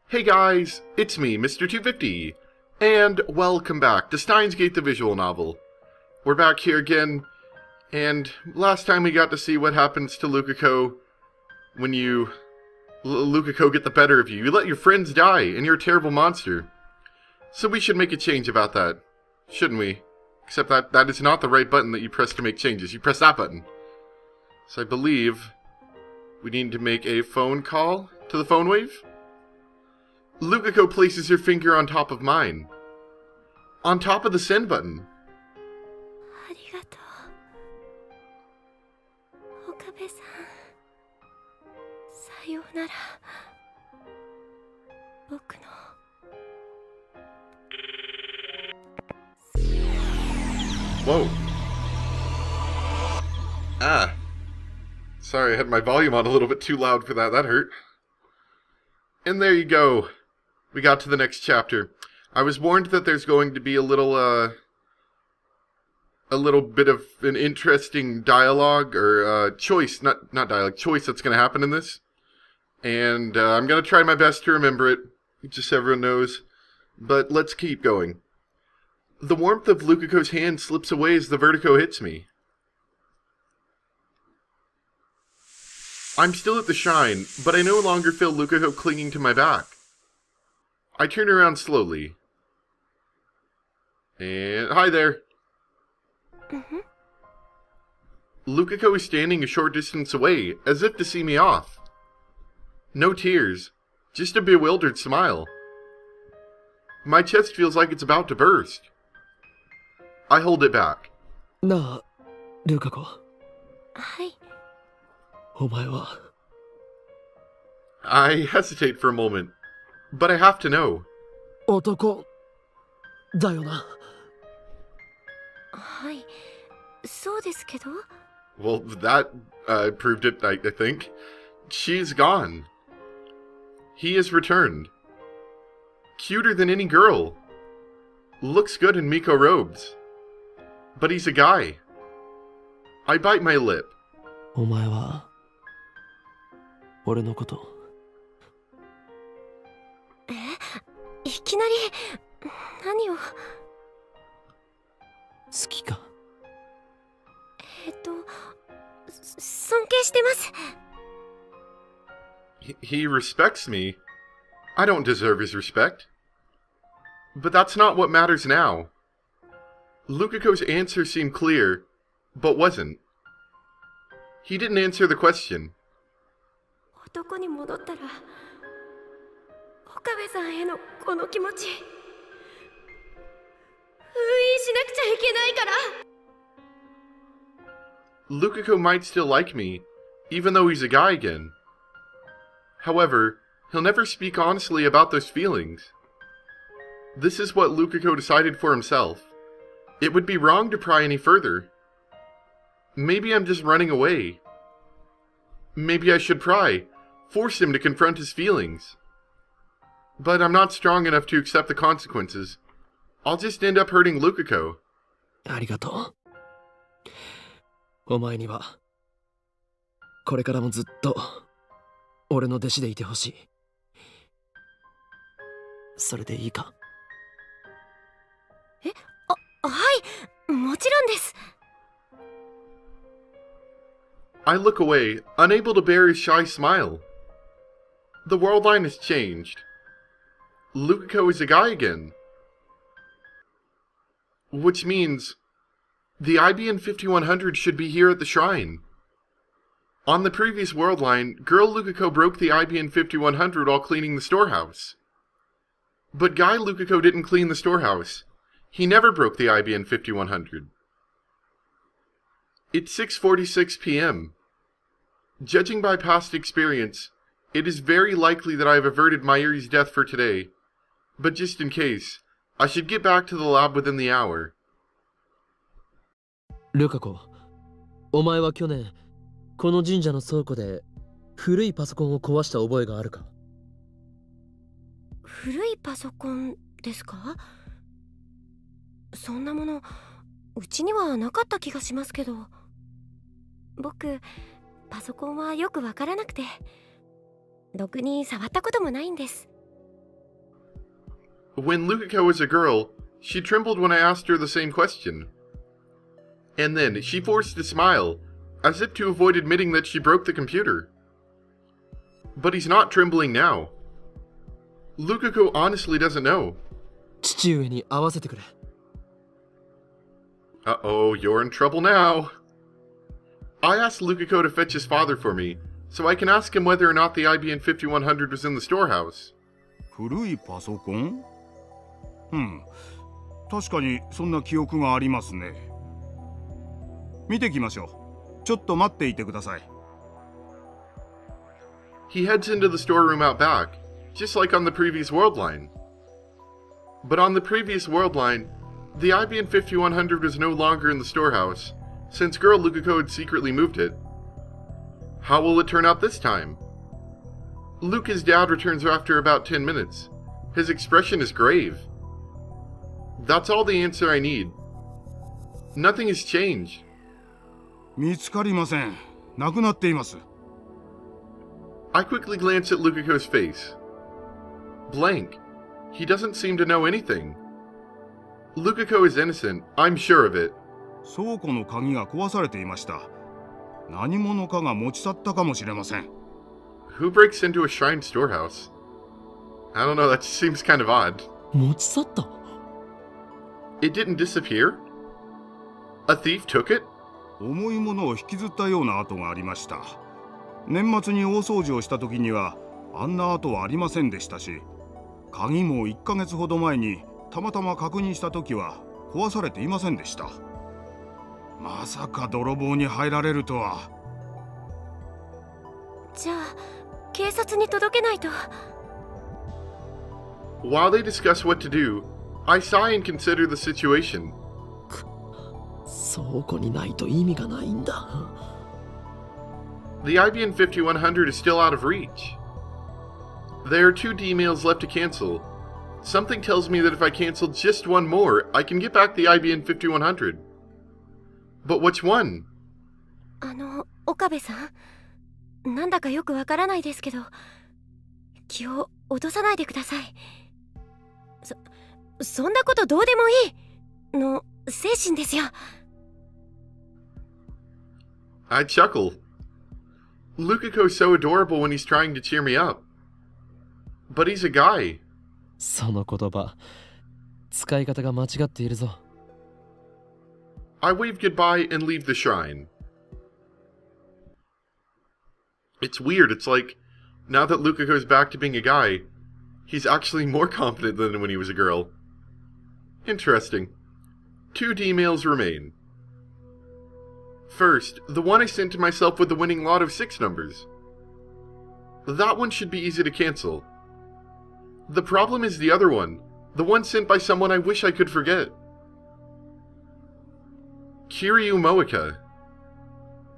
Hey guys, it's me, Mr. 250, and welcome back to Steins the visual novel. We're back here again, and last time we got to see what happens to Lukako when you... Lukako get the better of you. You let your friends die, and you're a terrible monster. So we should make a change about that, shouldn't we? Except that is not the right button that you press to make changes. You press that button. So I believe we need to make a phone call to the phone wave. Lukako places her finger on top of mine. On top of the send button. Whoa. Ah. Sorry, I had my volume on a little bit too loud for that. That hurt. And there you go. We got to the next chapter. I was warned that there's going to be a little bit of an interesting dialogue, or choice, not dialogue, choice that's going to happen in this. And I'm going to try my best to remember it, just so everyone knows. But let's keep going. The warmth of Lukako's hand slips away as the vertigo hits me. I'm still at the shrine, but I no longer feel Lukako clinging to my back. I turn around slowly. And hi there. Lukako is standing a short distance away, as if to see me off. No tears, just a bewildered smile. My chest feels like it's about to burst. I hold it back. Na, Lukako. Hi. I hesitate for a moment, but I have to know. 男だよな。はい、そうですけど。Well, that proved it, I think. She's gone. He has returned. Cuter than any girl. Looks good in Miko robes. But he's a guy. I bite my lip. お前は俺のこと。いきなり何を。好きか。尊敬してます。He respects me. I don't deserve his respect. But that's not what matters now. Lukako's answer seemed clear, but wasn't. He didn't answer the question. 男に戻ったら、岡部さんへのこの気持ち、封印しなくちゃいけないから。Lukako might still like me, even though he's a guy again. However, he'll never speak honestly about those feelings. This is what Lukako decided for himself. It would be wrong to pry any further. Maybe I'm just running away. Maybe I should pry, force him to confront his feelings. But I'm not strong enough to accept the consequences. I'll just end up hurting Lukako. ありがとう。お前にはこれからもずっと俺の弟子でいてほしい。それでいいか？はい、もちろんです。I look away, unable to bear his shy smile. The world line has changed. Lukako is a guy again. Which means the IBN 5100 should be here at the shrine. On the previous world line, girl Lukako broke the IBN 5100 while cleaning the storehouse. But guy Lukako didn't clean the storehouse. He never broke the IBN 5100. It's 6:46 p.m. Judging by past experience, it is very likely that I have averted Mayuri's death for today. But just in case, I should get back to the lab within the hour. ルカコ、お前は去年この神社の倉庫で古いパソコンを壊した覚えがあるか？古いパソコンですか？そんなものうちにはなかった気がしますけど。僕パソコンはよくわからなくて、ろくに触ったこともないんです。When Lukiko was a girl, she trembled when I asked her the same question. And then she forced a smile, as if to avoid admitting that she broke the computer. But he's not trembling now. Lukiko honestly doesn't know. 父上に会わせてくれ。Uh-oh, you're in trouble now. I asked Lukiko to fetch his father for me, so I can ask him whether or not the IBM 5100 was in the storehouse. 古いパソコン？確かにそんな記憶がありますね。見てきましょう。ちょっと待っていてください。He heads into the storeroom out back, just like on the previous world line. But on the previous world line, the IBM 5100 was no longer in the storehouse, since girl Lukiko had secretly moved it. How will it turn out this time? Luca's dad returns after about 10 minutes. His expression is grave. That's all the answer I need. Nothing has changed. 見つかりません。なくなっています。I quickly glance at Lukiko's face. Blank. He doesn't seem to know anything. Lukiko is innocent, I'm sure of it. 倉庫の鍵が壊されていました。何者かが持ち去ったかもしれません。Who breaks into a shrine storehouse? I don't know, that just seems kind of odd. 持ち去った？ It didn't disappear? A thief took it? 重いものを引きずったような跡がありました。年末に大掃除をした時にはあんな跡はありませんでしたし、鍵も1ヶ月ほど前にたまたま確認した時は壊されていませんでした。まさか泥棒に入られるとは。じゃあ警察に届けないと。While they discuss what to do, I sigh and consider the situation. 倉庫にないと意味がないんだ。The IBM 5100 is still out of reach. There are 2 D-mails left to cancel. Something tells me that if I cancel just one more, I can get back the IBM 5100. But which one? 岡部さん、なんだかよくわからないですけど、気を落とさないでください。そんなことどうでもいいの精神ですよ。I chuckle. Lukiko's so adorable when he's trying to cheer me up. But he's a guy. その言葉、使い方が間違っているぞ。I wave goodbye and leave the shrine. It's weird, it's like, now that Lukiko's back to being a guy, he's actually more confident than when he was a girl. Interesting. 2 D-mails remain. First, the one I sent to myself with the winning lot of 6 numbers. That one should be easy to cancel. The problem is the other one, the one sent by someone I wish I could forget. Kiryu Moeka.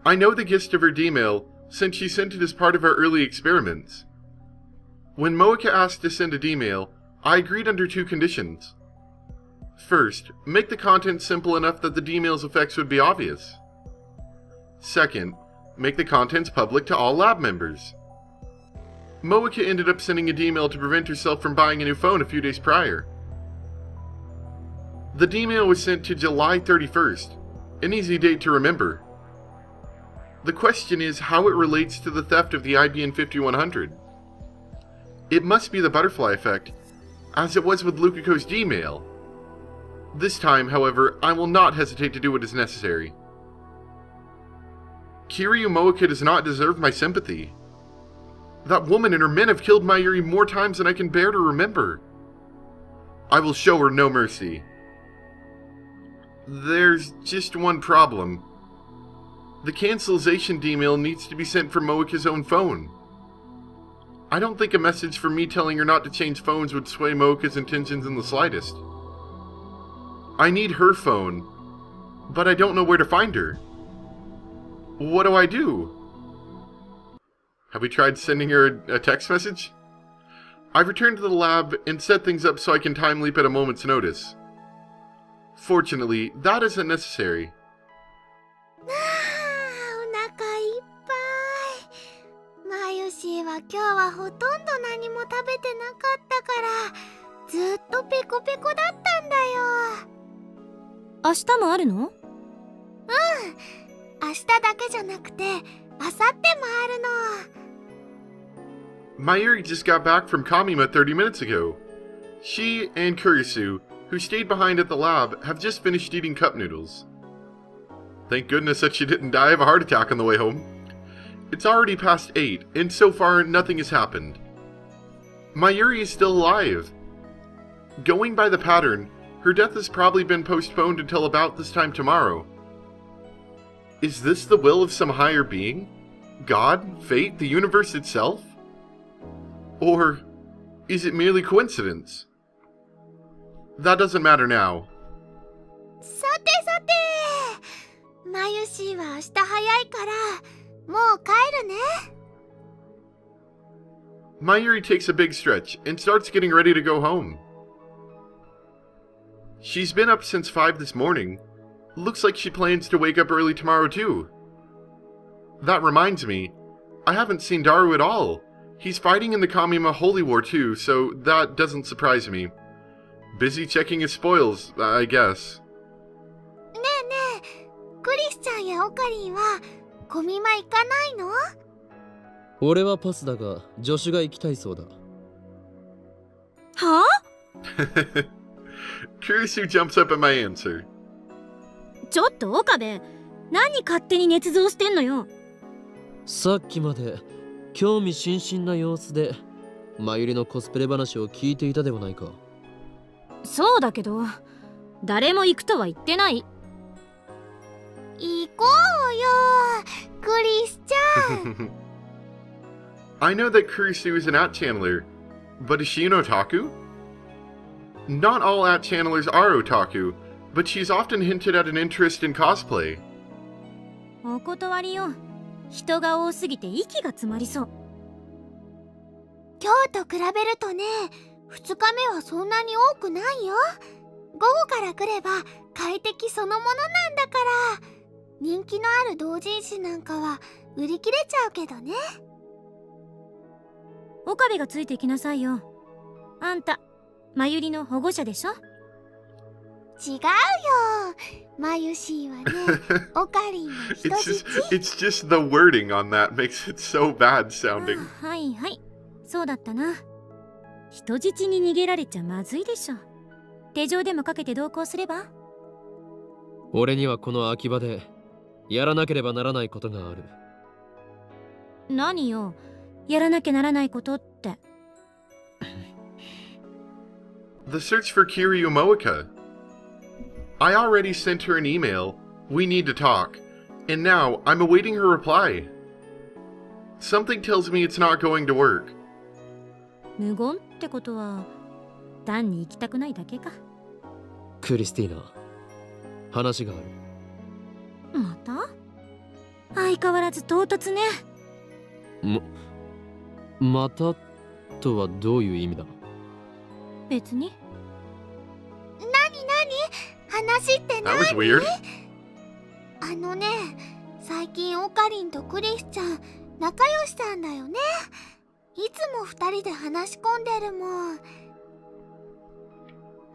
I know the gist of her D-mail, since she sent it as part of our early experiments. When Moeka asked to send a D-mail, I agreed under 2 conditions. First, make the content simple enough that the D-mail's effects would be obvious. Second, make the contents public to all lab members. Moeka ended up sending a D-mail to prevent herself from buying a new phone a few days prior. The D-mail was sent to July 31st, an easy date to remember. The question is how it relates to the theft of the IBM 5100. It must be the butterfly effect, as it was with Lukiko's D-mail. This time, however, I will not hesitate to do what is necessary. Kiryu Moeka does not deserve my sympathy. That woman and her men have killed Mayuri more times than I can bear to remember. I will show her no mercy. There's just one problem. The cancellation D-mail needs to be sent from Moeka's own phone. I don't think a message from me telling her not to change phones would sway Moeka's intentions in the slightest. I need her phone, but I don't know where to find her. What do I do? Have we tried sending her a text message? I've returned to the lab and set things up so I can time leap at a moment's notice. Fortunately, that isn't necessary. お腹いっぱい。マユシーは今日はほとんど何も食べてなかったからずっとペコペコだったんだよ。明日もあるの？明日だけじゃなくて明後日もあるの。Mayuri just got back from Kamima 30 minutes ago. She and Kurisu, who stayed behind at the lab, have just finished eating cup noodles. Thank goodness that she didn't die of a heart attack on the way home. It's already past 8, and so far nothing has happened. Mayuri is still alive. Going by the pattern, her death has probably been postponed until about this time tomorrow. Is this the will of some higher being? God? Fate? The universe itself? Or is it merely coincidence? That doesn't matter now. さてさて、マユシーは明日早いからもう帰るね。Mayuri takes a big stretch and starts getting ready to go home. She's been up since 5 this morning. Looks like she plans to wake up early tomorrow too. That reminds me, I haven't seen Daru at all. He's fighting in the Kamima Holy War too, so that doesn't surprise me. Busy checking his spoils, I guess. ねえねえ、クリスちゃんやオカリンはコミマ行かないの？俺はパスだが助手が行きたいそうだ。はぁ？ Kurisu jumps up at my answer. ちょっと岡部、何勝手に捏造してんのよ。さっきまで興味津々な様子でマユリのコスプレ話を聞いていたではないか。そうだけど、誰も行くとは言ってない。行こうよ、クリスちゃん。I know that Kurisu is an at channeler, but is she an otaku? Not all at channelers are otaku, but she's often hinted at an interest in cosplay. お断りよ。人が多すぎて息が詰まりそう。今日と比べるとね、2日目はそんなに多くないよ。午後から来れば快適そのものなんだから。人気のある同人誌なんかは売り切れちゃうけどね。岡部がついてきなさいよ。あんた、まゆりの保護者でしょ？違うよ。マユシーはね、オカリンの人質。It's just the wording on that makes it so bad sounding. はいはい、そうだったな。人質に逃げられちゃまずいでしょ。手錠でもかけて同行すれば？俺にはこの秋葉でやらなければならないことがある。何よ、やらなきゃならないことって。The search for Kiryu Moeka. I already sent her an email. We need to talk. And now I'm awaiting her reply. Something tells me it's not going to work. 無言ってことは単に行きたくないだけか。クリスティーナ、話がある。また？相変わらず唐突ね。またとはどういう意味だ？別に。話って That was weird. あのね、最近オカリンとクリスちゃん仲良しなんだよね。いつも2人で話し込んでるもん。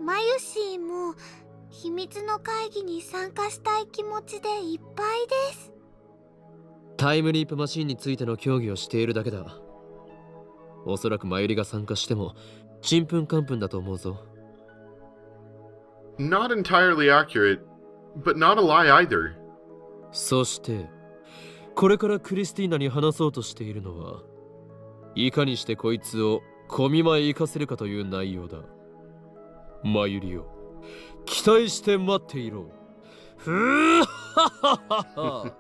マユシーも秘密の会議に参加したい気持ちでいっぱいです。タイムリープマシンについての協議をしているだけだ。おそらくマユリが参加してもちんぷんかんぷんだと思うぞ。Not entirely accurate, but not a lie either. そしてこれからクリスティーナに話そうとしているのはいかにしてこいつを小見舞い行かせるかという内容だ。マユリを期待して待っていろ。ふーはははは。わか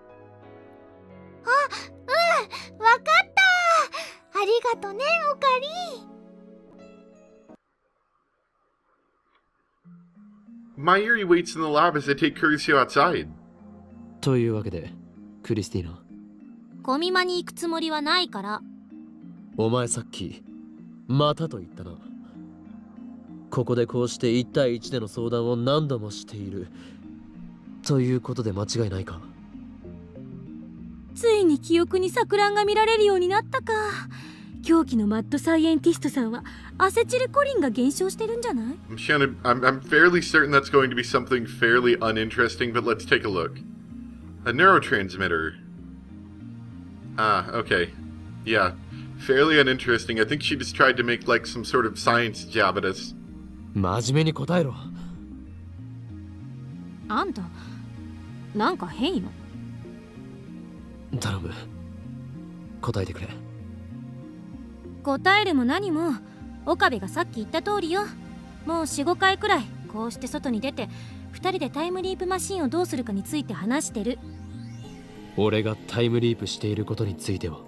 った。ありがとね、オカリン。Mayuri waits in the lab as they take Kurisu outside. というわけでクリスティーナ、コミマに行くつもりはないから。お前さっきまたと言ったな。ここでこうして1対1での相談を何度もしているということで間違いないか？ついに記憶に錯乱が見られるようになったか。狂気のマッドサイエンティストさんはアセチルコリンが減少してるんじゃない？ I'm fairly certain that's going to be something fairly uninteresting, but let's take a look. A neurotransmitter. Ah, okay. Yeah, fairly uninteresting. I think she just tried to make like some sort of science jab at us. 真面目に答えろ。あんたなんか変よ。頼む。答えてくれ。答えるも何も岡部がさっき言った通りよ。もう 4,5 回くらいこうして外に出て2人でタイムリープマシンをどうするかについて話してる。俺がタイムリープしていることについては。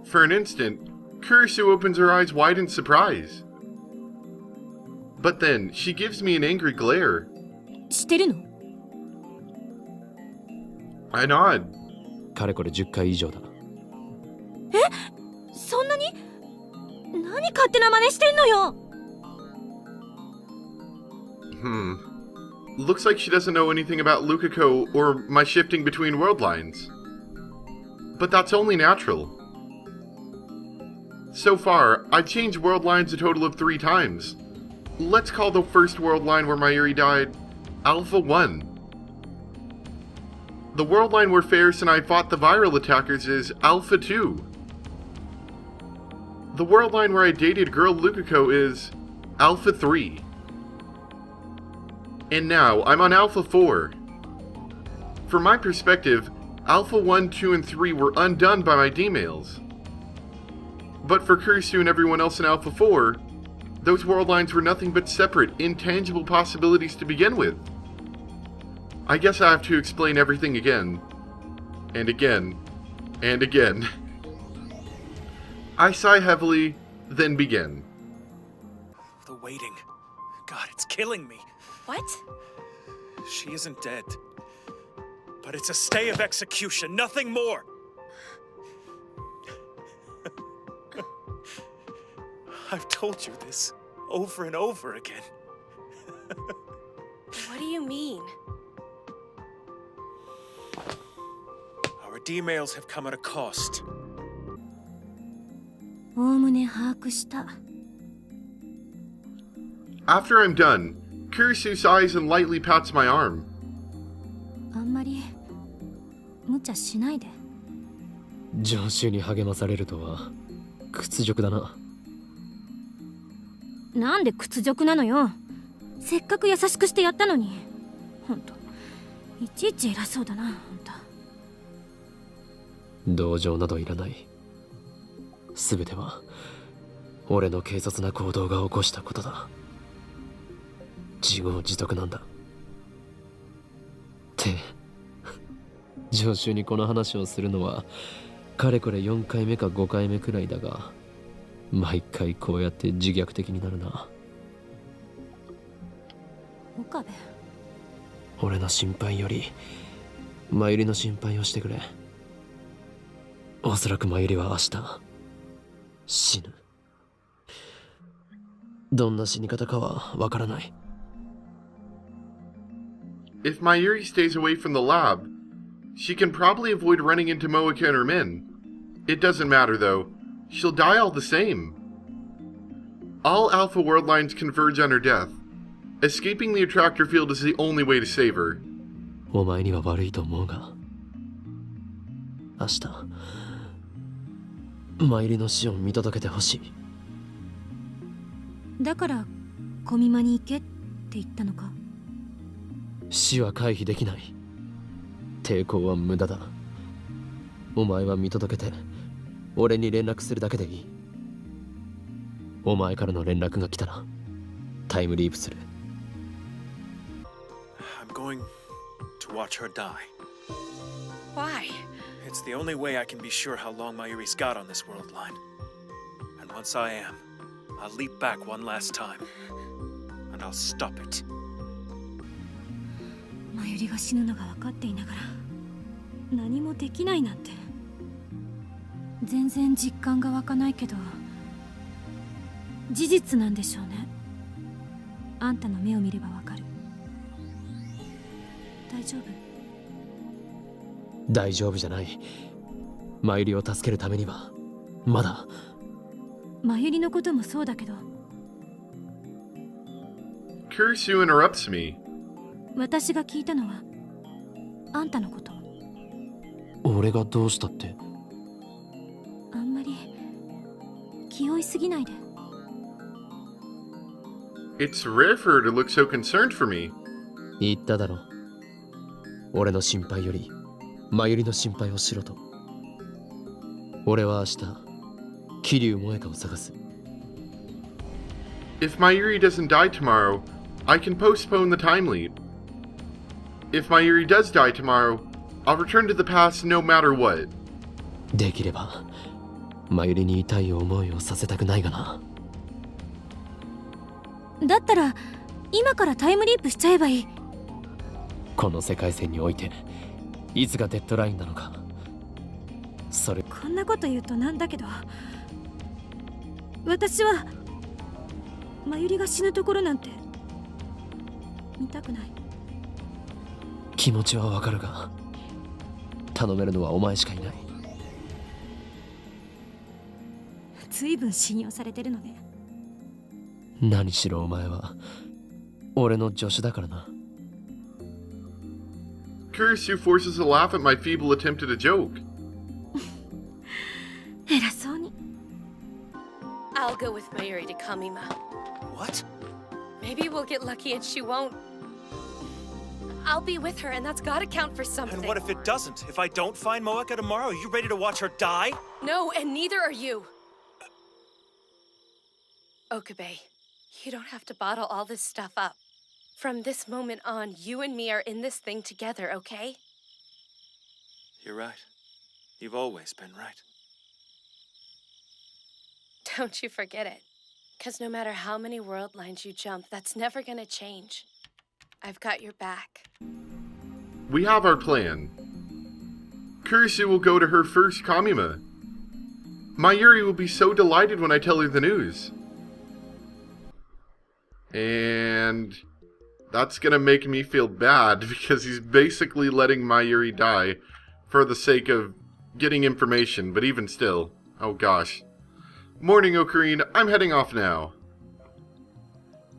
For an instant, Kurisu opens her eyes wide in surprise. But then, she gives me an angry glare. してるの？ I nod. かれこれ10回以上だ。そんなに？何勝手な真似してんのよ。 Looks like she doesn't know anything about Lukako or my shifting between world lines. But that's only natural. So far, I've changed world lines a total of 3 times. Let's call the first world line where Mayuri died Alpha 1. The world line where Ferris and I fought the viral attackers is Alpha 2. The world line where I dated girl Lukako is Alpha 3. And now, I'm on Alpha 4. From my perspective, Alpha 1, 2, and 3 were undone by my D-mails. But for Kurisu and everyone else in Alpha 4, those world lines were nothing but separate, intangible possibilities to begin with. I guess I have to explain everything again. And again. And again. I sigh heavily, then begin. The waiting. God, it's killing me. What? She isn't dead. But it's a stay of execution, nothing more. I've told you this over and over again. What do you mean? Our D-mails have come at a cost. おおむね把握した。 After I'm done, Kurisu sighs and lightly pats my arm. あんまり無茶しないで。常習に励まされるとは屈辱だな。なんで屈辱なのよ。せっかく優しくしてやったのに。ほんといちいち偉そうだな、あんた。同情などいらない。すべては俺の軽率な行動が起こしたことだ。自業自得なんだ。って常習にこの話をするのはかれこれ4回目か5回目くらいだが、毎回こうやって自虐的になるな。岡部、俺の心配よりマユリの心配をしてくれ。おそらくマユリは明日死ぬ。どんな死に方かはわからない。If Mayuri stays away from the lab, she can probably avoid running into Moeka and her men. It doesn't matter though. She'll die all the same. All Alpha world lines converge on her death. Escaping the attractor field is the only way to save her. お前には悪いと思うが、明日マユリの死を見届けてほしい。だからコミマに行けって言ったのか。死は回避できない。抵抗は無駄だ。お前は見届けて俺に連絡するだけでいい。お前からの連絡が来たらタイムリープする。 I'm going to watch her die. Why? It's the only way I can be sure how long Mayuri's got on this world line. And once I am, I'll leap back one last time. And I'll stop it. マユリが死ぬのが分かっていながら何もできないなんて。全然実感が湧かないけど事実なんでしょうね。あんたの目を見ればわかる。大丈夫？大丈夫じゃない。マユリを助けるためにはまだ。真由里のこともそうだけど、 Kurisu interrupts me. 私が聞いたのはあんたのこと。俺がどうしたって。あんまり気負いすぎないで。 It's rare for her to look so concerned for me. 言っただろ。俺の心配より真由里の心配をしろと。俺は明日桐生萌香を探す。 If Mayuri doesn't die tomorrow, I can postpone the time leap. If Mayuri does die tomorrow, I'll return to the past no matter what. できれば真由里に痛い思いをさせたくないがな。だったら今からタイムリープしちゃえばいい。この世界線においていつがデッドラインなのか。それこんなこと言うとなんだけど、私は真由里が死ぬところなんて見たくない。気持ちはわかるが頼めるのはお前しかいない。随分信用されてるのね。何しろお前は俺の助手だからな。 Kurisu forces a laugh at my feeble attempt at a joke. 偉そうに。 I'll go with Mayuri to Kamima. What? Maybe we'll get lucky and she won't. I'll be with her, and that's gotta count for something. And what if it doesn't? If I don't find Moeka tomorrow, are you ready to watch her die? No, and neither are you. Okabe, you don't have to bottle all this stuff up. From this moment on, you and me are in this thing together, okay? You're right. You've always been right. Don't you forget it. Because no matter how many world lines you jump, that's never gonna change. I've got your back. We have our plan. Kurisu will go to her first Kamima. Mayuri will be so delighted when I tell her the news. And that's gonna make me feel bad because he's basically letting Mayuri die for the sake of getting information, but even still. Oh gosh. Morning, Ocarine. I'm heading off now.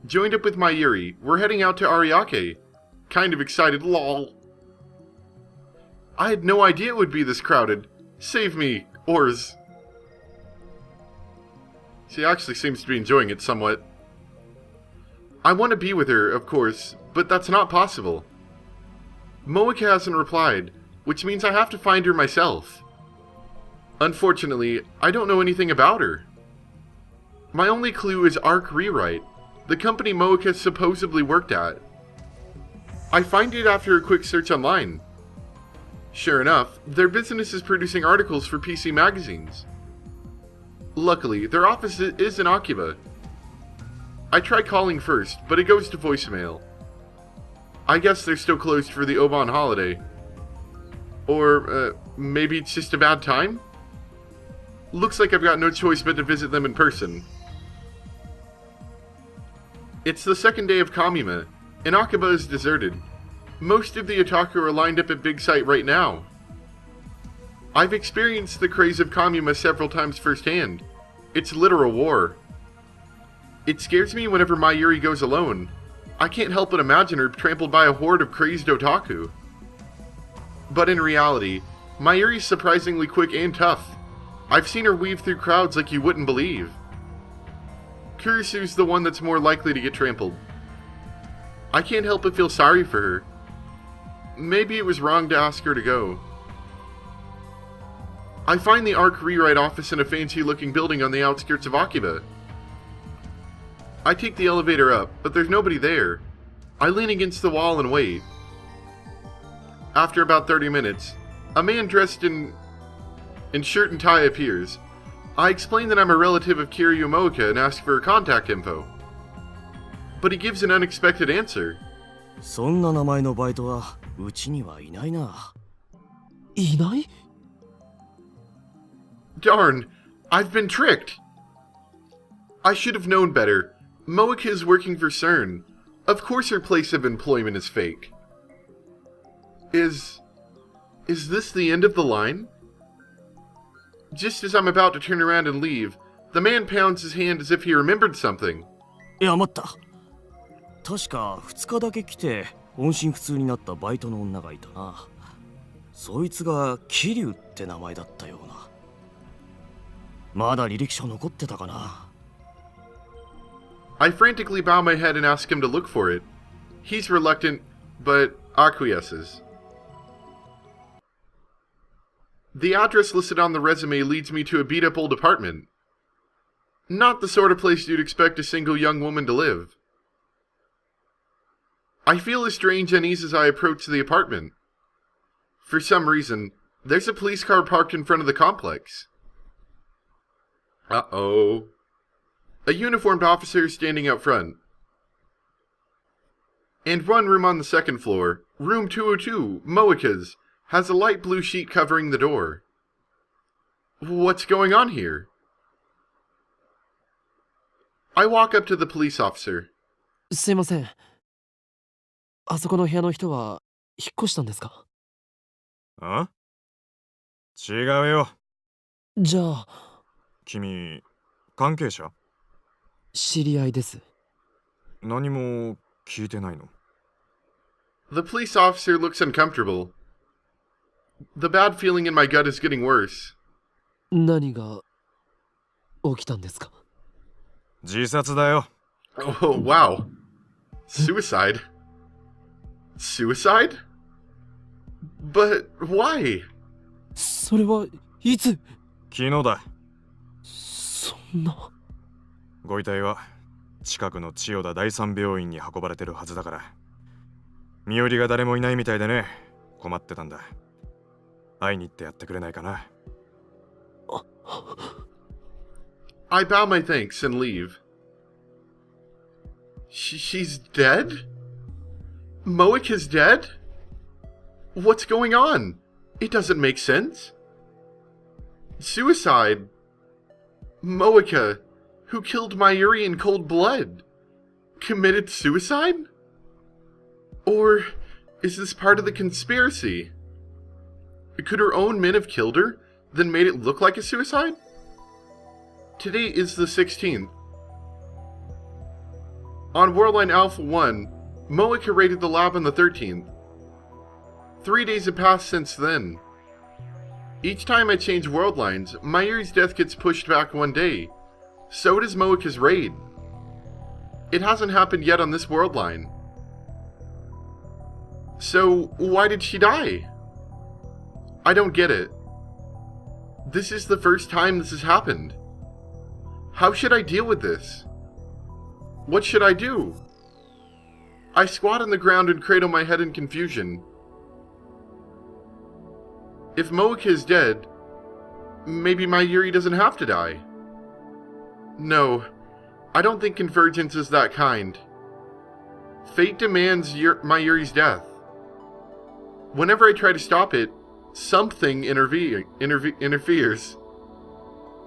Joined up with Mayuri, we're heading out to Ariake. Kind of excited, lol. I had no idea it would be this crowded. Save me, Oars. She actually seems to be enjoying it somewhat. I want to be with her, of course, but that's not possible. Moeka hasn't replied, which means I have to find her myself. Unfortunately, I don't know anything about her. My only clue is Arc Rewrite, the company Moeka supposedly worked at. I find it after a quick search online. Sure enough, their business is producing articles for PC magazines. Luckily, their office is in Akiba. I try calling first, but it goes to voicemail. I guess they're still closed for the Oban holiday. Or, maybe it's just a bad time? Looks like I've got no choice but to visit them in person. It's the second day of Kamima, and Akiba is deserted. Most of the otaku are lined up at Big Sight right now. I've experienced the craze of Kamima several times firsthand. It's literal war. It scares me whenever Mayuri goes alone. I can't help but imagine her trampled by a horde of crazed otaku. But in reality, Mayuri's surprisingly quick and tough. I've seen her weave through crowds like you wouldn't believe. Kurisu's the one that's more likely to get trampled. I can't help but feel sorry for her. Maybe it was wrong to ask her to go. I find the Arc Rewrite office in a fancy-looking building on the outskirts of Akiba. I take the elevator up, but there's nobody there. I lean against the wall and wait. After about 30 minutes, a man dressed in shirt and tie appears. I explain that I'm a relative of Kiryu Moeka and ask for her contact info. But he gives an unexpected answer. そんな名前のバイトはうちにはいないな。いない？ Darn, I've been tricked. I should have known better. Moeka is working for CERN. Of course her place of employment is fake. Is this the end of the line? Just as I'm about to turn around and leave, the man pounds his hand as if he remembered something. いや待った。確か2日だけ来て音信不通になったバイトの女がいたな。そいつが桐生って名前だったような。まだ履歴書残ってたかな。I frantically bow my head and ask him to look for it. He's reluctant, but acquiesces. The address listed on the resume leads me to a beat-up old apartment. Not the sort of place you'd expect a single young woman to live. I feel a strange unease as I approach the apartment. For some reason, there's a police car parked in front of the complex. Uh-oh. A uniformed officer is standing out front. And one room on the second floor, room 202, Moika's, has a light blue sheet covering the door. What's going on here? I walk up to the police officer. すいません。あそこの部屋の人は引っ越したんですか？あ？違うよ。じゃあ、君、関係者？知り合いです。何も聞いてないの？ The police officer looks uncomfortable. The bad feeling in my gut is getting worse. 何が起きたんですか？自殺だよ。Oh, wow. Suicide? Suicide? But why? それはいつ？昨日だ。そんな。ご遺体は近くの千代田第三病院に運ばれてるはずだから。身寄りが誰もいないみたいでね、困ってたんだ。会いに行ってやってくれないかな。I bow my thanks and leave. She's dead? Moika's dead? What's going on? It doesn't make sense. Suicide? Moika, who killed Mayuri in cold blood, committed suicide? Or is this part of the conspiracy? Could her own men have killed her, then made it look like a suicide? Today is the 16th. On Worldline Alpha 1, Moika raided the lab on the 13th. 3 days have passed since then. Each time I change world lines, Mayuri's death gets pushed back 1 day. So does Moika's raid. It hasn't happened yet on this world line. So, why did she die? I don't get it. This is the first time this has happened. How should I deal with this? What should I do? I squat on the ground and cradle my head in confusion. If Moika is dead, maybe Mayuri doesn't have to die. No, I don't think Convergence is that kind. Fate demands Mayuri's death. Whenever I try to stop it, something interferes.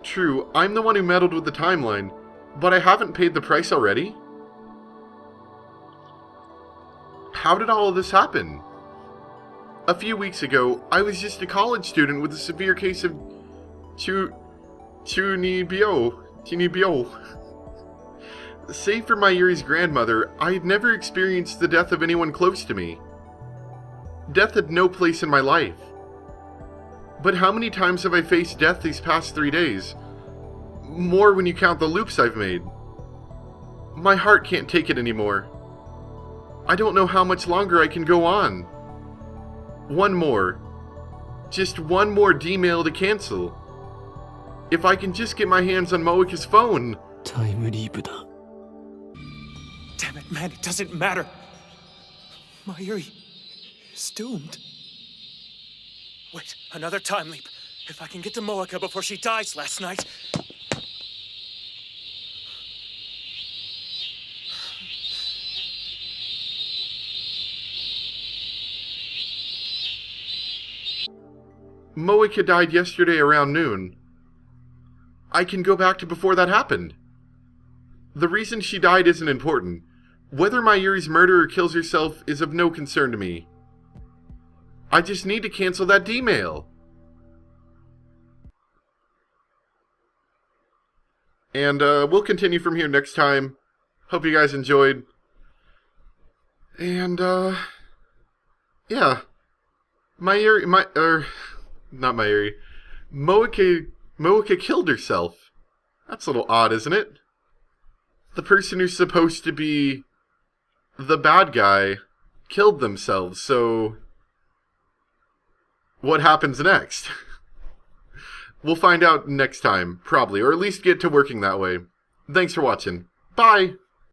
True, I'm the one who meddled with the timeline, but I haven't paid the price already? How did all of this happen? A few weeks ago, I was just a college student with a severe case of Chunibyo. Save for Mayuri's grandmother, I had never experienced the death of anyone close to me. Death had no place in my life. But how many times have I faced death these past 3 days? More when you count the loops I've made. My heart can't take it anymore. I don't know how much longer I can go on. One more. Just one more D-mail to cancel. If I can just get my hands on Moika's phone. タイムリープだ。Damn it, man, it doesn't matter. Mayuri is doomed. Wait, another time leap. If I can get to Moika before she dies last night. Moika died yesterday around noon. I can go back to before that happened. The reason she died isn't important. Whether Mayuri's murderer kills herself is of no concern to me. I just need to cancel that D-mail. And we'll continue from here next time. Hope you guys enjoyed. And, yeah. Not Mayuri. Moeka killed herself. That's a little odd, isn't it? The person who's supposed to be the bad guy killed themselves, so what happens next? We'll find out next time, probably, or at least get to working that way. Thanks for watching. Bye!